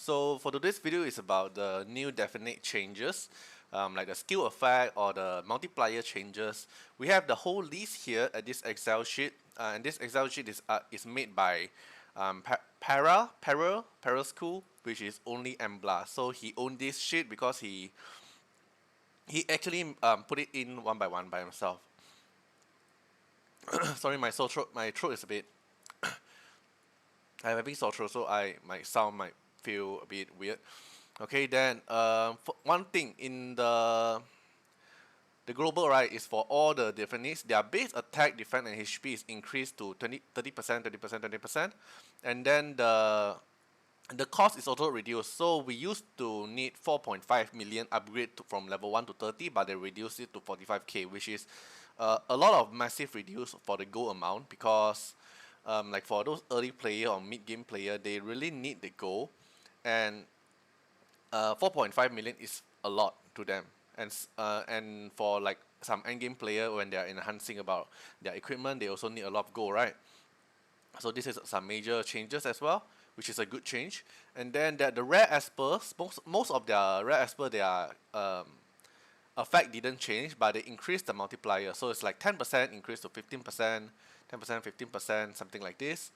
So for today's video is about the new Divinate changes, like the skill effect or the multiplier changes. We have the whole list here at this Excel sheet, and this Excel sheet is made by Para School, which is only Embla. So he owned this sheet because he actually put it in one by one by himself. Sorry, my throat is a bit. I'm having sore throat, so my sound might feel a bit weird. Okay, then for one thing in the global, right, is for all the Divinates, their base attack, defense, and HP is increased to 30%, 30%, 20%, and then the cost is also reduced. So we used to need 4.5 million upgrade from level 1 to 30, but they reduced it to 45k, which is a lot of massive reduce for the gold amount because like for those early player or mid game player, they really need the gold, and 4.5 million is a lot to them. And for like some end game player when they are enhancing about their equipment, they also need a lot of gold, right? So this is some major changes as well, which is a good change. And then that the rare espers, most of their rare esper, their effect didn't change, but they increased the multiplier. So it's like 10% increase to 15%, 10%, 15%, something like this.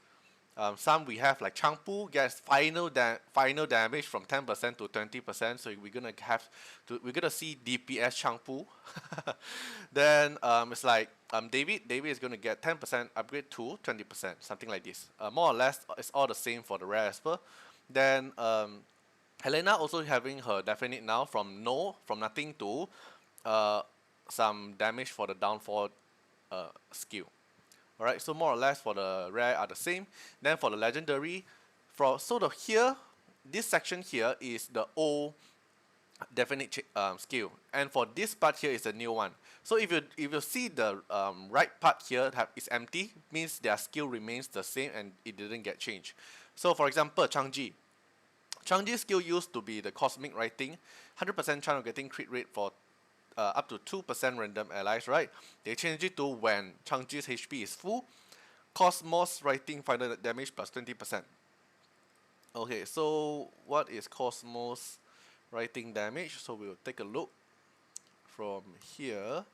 Some we have like Changpu gets final damage from 10% to 20%. So we're gonna see DPS Changpu. Then it's like David is gonna get 10% upgrade to 20%, something like this. More or less, it's all the same for the rare esper. Then Helena also having her definite now from nothing to some damage for the downfall skill. Alright, so more or less for the rare are the same. Then for the legendary, this section here is the old definite skill, and for this part here is the new one. So if you see the right part here is empty, means their skill remains the same and it didn't get changed. So for example, Changji's skill used to be the cosmic writing, 100% chance of getting crit rate for up to 2% random allies, right? They change it to when Changji's HP is full, Cosmos writing final damage plus 20%. Okay, so what is Cosmos writing damage? So we'll take a look from here.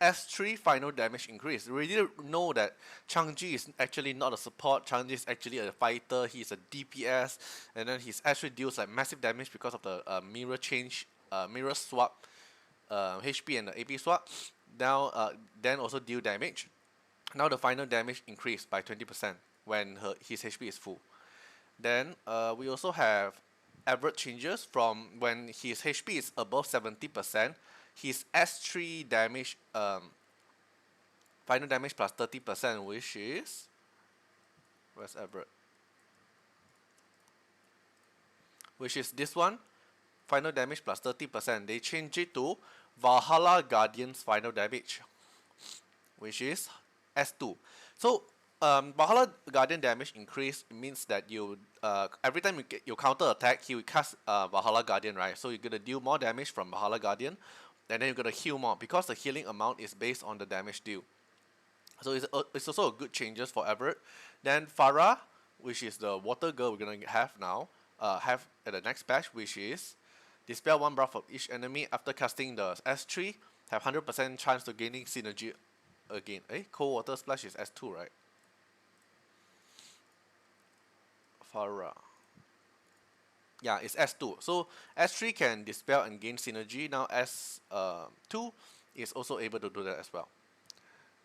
S3 final damage increase. We already know that Changji is actually not a support. Changji is actually a fighter. He's a DPS, and then his S3 deals like massive damage because of the mirror swap, HP and the AP swap. Now, then also deal damage. Now the final damage increased by 20% when his HP is full. Then we also have average changes from when his HP is above 70%. His S3 damage, final damage plus 30%, which is, where's Everett? Which is this one, final damage plus 30%. They change it to Valhalla Guardian's final damage, which is S2. So Valhalla Guardian damage increase means that you every time you counter attack, he will cast Valhalla Guardian, right? So you're gonna deal more damage from Valhalla Guardian, and then you're gonna heal more because the healing amount is based on the damage deal. So it's also a good changes for Everett. Then Farah, which is the water girl we're gonna have now, have at the next patch, which is dispel one buff of each enemy after casting the S3, have 100% chance to gaining synergy again. Cold water splash is S2, right? Farah. Yeah, it's S2. So S3 can dispel and gain synergy. Now S2 is also able to do that as well.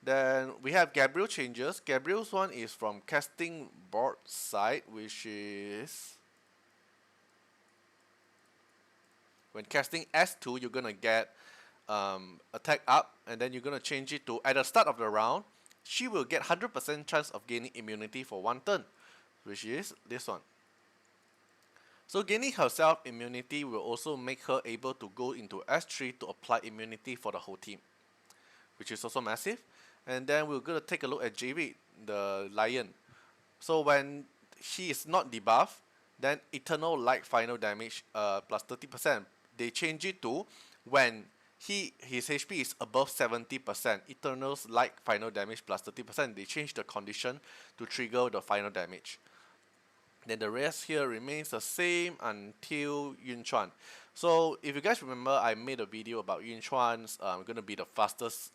Then we have Gabriel changes. Gabriel's one is from casting board side, which is when casting S2, you're gonna get attack up, and then you're gonna change it to at the start of the round, she will get 100% chance of gaining immunity for one turn, which is this one. So gaining herself immunity will also make her able to go into S3 to apply immunity for the whole team, which is also massive. And then we're going to take a look at Javid, the lion. So when he is not debuffed, then Eternal Light final damage plus 30%. They change it to when his HP is above 70%, Eternal's Light final damage plus 30%. They change the condition to trigger the final damage. Then the rest here remains the same until Yun Chuan. So if you guys remember, I made a video about Yun Chuan's gonna be the fastest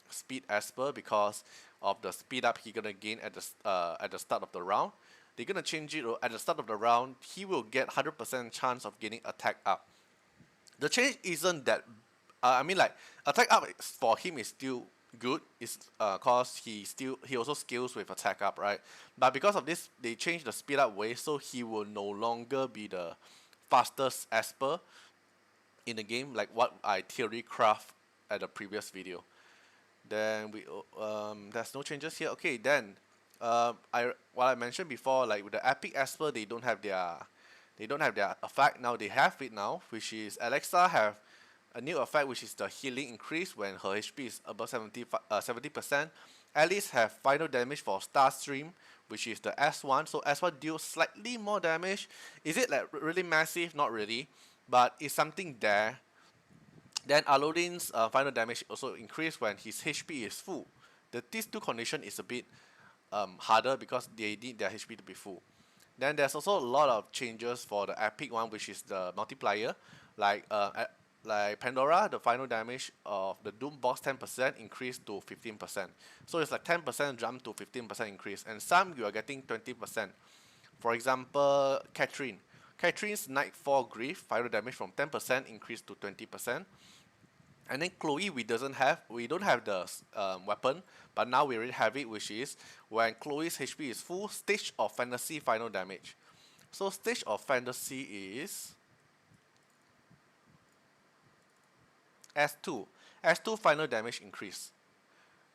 speed Esper because of the speed up he gonna gain at the start of the round. They're gonna change it at the start of the round. He will get 100% chance of getting attack up. The change isn't that. I mean, like attack up for him is still good. It's cause he also scales with attack up, right? But because of this, they changed the speed up way, so he will no longer be the fastest Esper in the game, like what I theory craft at the previous video. Then there's no changes here. Okay, then I what I mentioned before, like with the epic Esper, they don't have their effect now. They have it now, which is Alexa have a new effect, which is the healing increase when her HP is above 70%. Alice have final damage for Star Stream, which is the S1. So S1 deals slightly more damage. Is it like really massive? Not really, but it's something there. Then Alodin's final damage also increase when his HP is full. These two condition is a bit harder because they need their HP to be full. Then there's also a lot of changes for the epic one, which is the multiplier. Like like Pandora, the final damage of the Doom box 10% increased to 15%. So it's like 10% jump to 15% increase, and some you are getting 20%. For example, Catherine. Catherine's Nightfall Grief final damage from 10% increased to 20%. And then Chloe, we don't have the weapon, but now we already have it, which is when Chloe's HP is full, Stage of Fantasy final damage. So Stage of Fantasy is S2. S2 final damage increase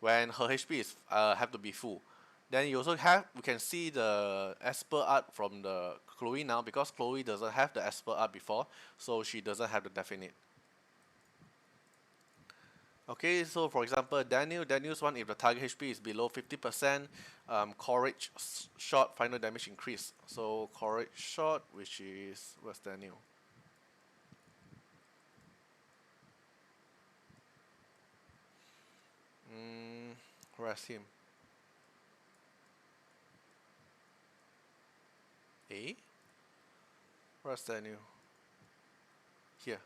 when her HP is have to be full. Then you also have we can see the Esper art from the Chloe now because Chloe doesn't have the Esper art before, so she doesn't have the definite. Okay, so for example, Daniel's one, if the target HP is below 50%, Courage shot final damage increase. So Courage shot, which is, where's Daniel? Where's him? A? Where's Daniel? Here.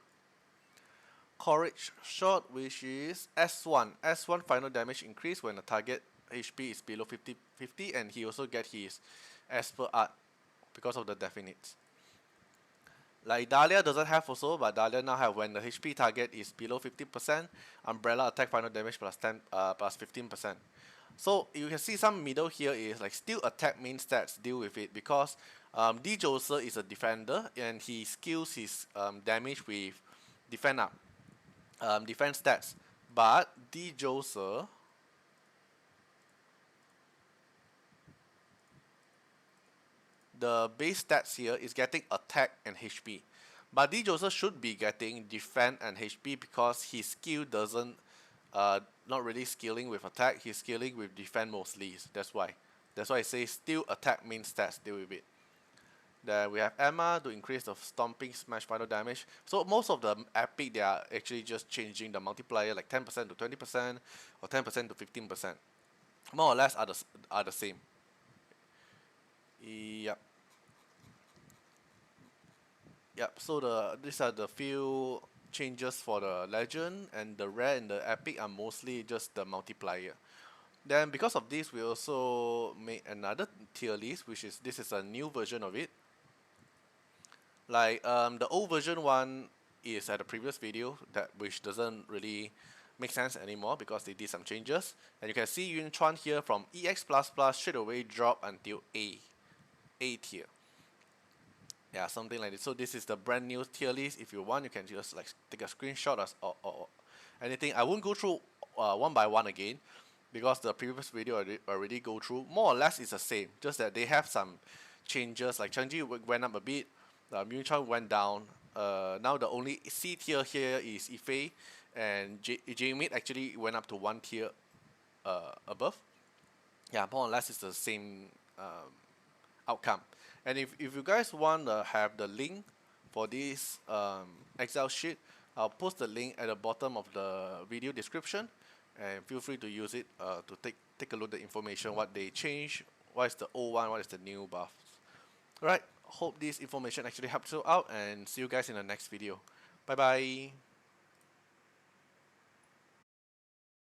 Courage shot, which is S1. S1 final damage increase when the target HP is below 50, and he also get his Esper art because of the definites. Like Dahlia doesn't have also, but Dahlia now have when the HP target is below 50%, Umbrella attack final damage plus 15%. So you can see some middle here is like still attack main stats deal with it because D Joser is a defender and he skills his damage with defend up. Defense stats, but D Joser the base stats here is getting attack and HP, but D Joser should be getting defend and HP because his skill doesn't not really scaling with attack, he's scaling with defend mostly. That's why I say still attack main stats deal with it. Then we have Emma to increase the stomping smash final damage. So most of the epic they are actually just changing the multiplier like 10% to 20% or 10% to 15%. More or less are the same. Yep. Yep. So these are the few changes for the legend, and the rare and the epic are mostly just the multiplier. Then because of this, we also made another tier list, which is this is a new version of it. Like the old version one is at the previous video that which doesn't really make sense anymore because they did some changes. And you can see Yun Chuan here from EX++ straight away drop until A tier. Yeah, something like this. So this is the brand new tier list. If you want, you can just like take a screenshot or anything. I won't go through one by one again because the previous video already go through. More or less it's the same, just that they have some changes. Like Changji went up a bit, Yun Chuan went down. Now the only C tier here is Ife, and J-Mid actually went up to one tier above. Yeah, more or less it's the same outcome. And if you guys want to have the link for this Excel sheet, I'll post the link at the bottom of the video description, and feel free to use it to take a look at the information, what they changed, what is the old one, what is the new buffs. Alright, hope this information actually helps you out, and see you guys in the next video. Bye bye.